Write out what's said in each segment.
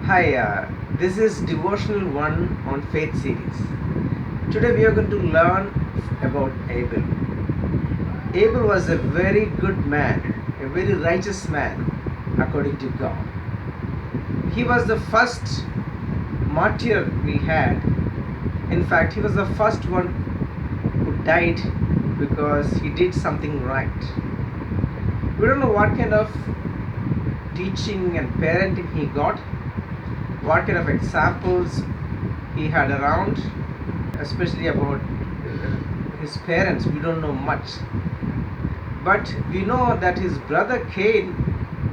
Hi, this is Devotional 1 on Faith series. Today we are going to learn about Abel. Abel was a very good man, a very righteous man according to God. He was the first martyr we had. In fact, he was the first one who died because he did something right. We don't know what kind of teaching and parenting he got, what kind of examples he had around, especially about his parents. We don't know much, but we know that his brother Cain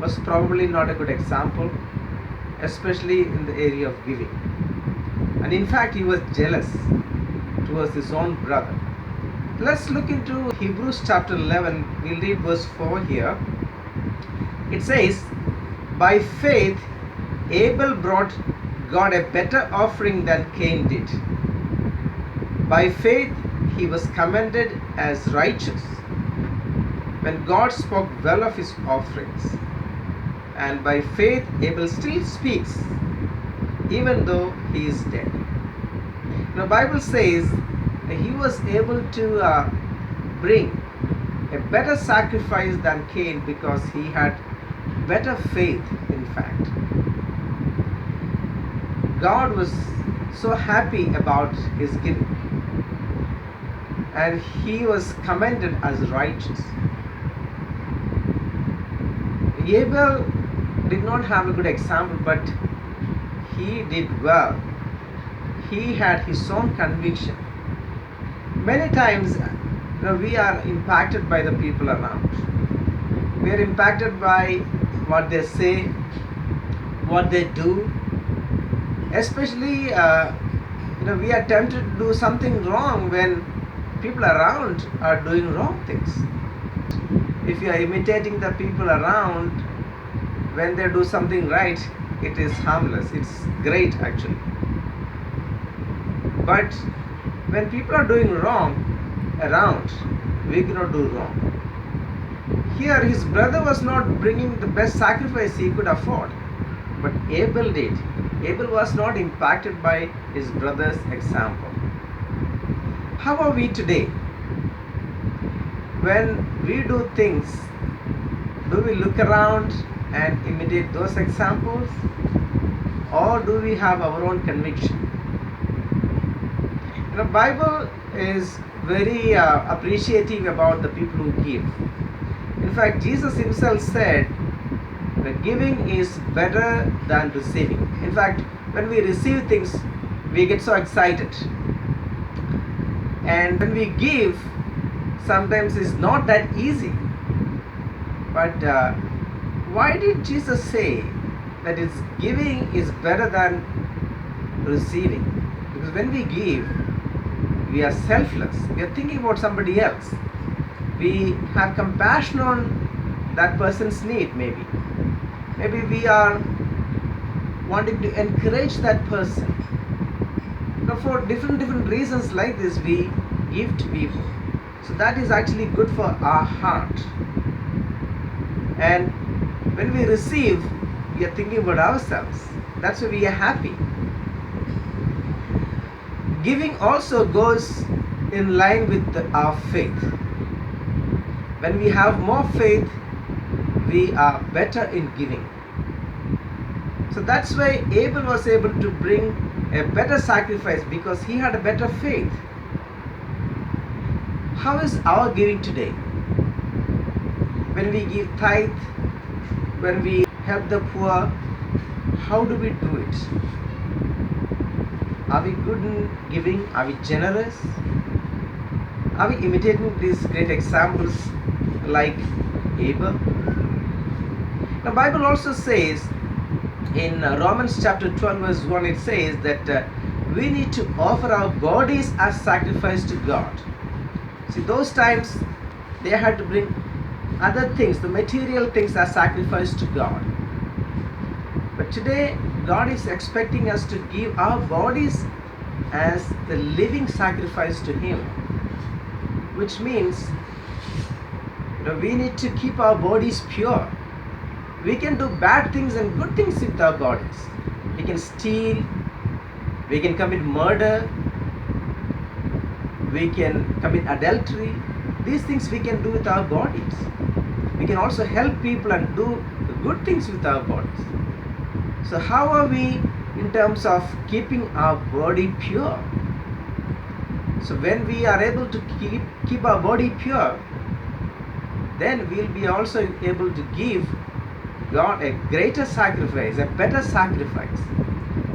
was probably not a good example, especially in the area of giving. And in fact, he was jealous towards his own brother. Let's look into Hebrews chapter 11. We'll read verse 4 here. It says, "By faith Abel brought God a better offering than Cain did. By faith he was commended as righteous when God spoke well of his offerings. And by faith Abel still speaks, even though he is dead." The Bible says that he was able to bring a better sacrifice than Cain because he had better faith. In fact, God was so happy about his giving, and he was commended as righteous. Abel did not have a good example, but he did well. He had his own conviction. Many times, we are impacted by the people around. We are impacted by what they say, what they do. Especially, we are tempted to do something wrong when people around are doing wrong things. If you are imitating the people around when they do something right, it is harmless. It's great actually. But when people are doing wrong around, we cannot do wrong. Here, his brother was not bringing the best sacrifice he could afford, but Abel did. Abel was not impacted by his brother's example. How are we today? When we do things, do we look around and imitate those examples, or do we have our own conviction? The Bible is very appreciative about the people who give. In fact, Jesus himself said that giving is better than receiving. In fact, when we receive things, we get so excited. And when we give, sometimes it's not that easy. But why did Jesus say that giving is better than receiving? Because when we give, we are selfless. We are thinking about somebody else. We have compassion on that person's need, maybe. Maybe we are wanting to encourage that person. For different reasons like this, we give to people. So that is actually good for our heart. And when we receive, we are thinking about ourselves. That's why we are happy. Giving also goes in line with our faith. When we have more faith, we are better in giving. So that's why Abel was able to bring a better sacrifice, because he had a better faith. How is our giving today? When we give tithe, when we help the poor, how do we do it? Are we good in giving? Are we generous? Are we imitating these great examples like Abel? The Bible also says in Romans chapter 12 verse 1, it says that we need to offer our bodies as sacrifice to God. See, those times they had to bring other things, the material things, as sacrifice to God. But today, God is expecting us to give our bodies as the living sacrifice to Him, which means we need to keep our bodies pure. We can do bad things and good things with our bodies. we can steal, we can commit murder, we can commit adultery. These things we can do with our bodies. We can also help people and do good things with our bodies. So how are we in terms of keeping our body pure? So when we are able to keep our body pure, then we'll be also able to give God a greater sacrifice, a better sacrifice.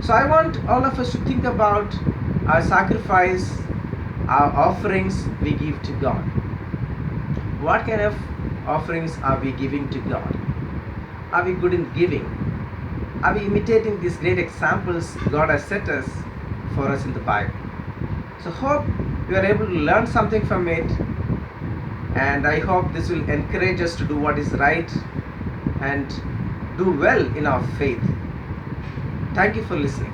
So I want all of us to think about our sacrifice, our offerings we give to God. What kind of offerings are we giving to God? Are we good in giving? Are we imitating these great examples God has set us for us in the Bible? So hope you are able to learn something from it, and I hope this will encourage us to do what is right and do well in our faith. Thank you for listening.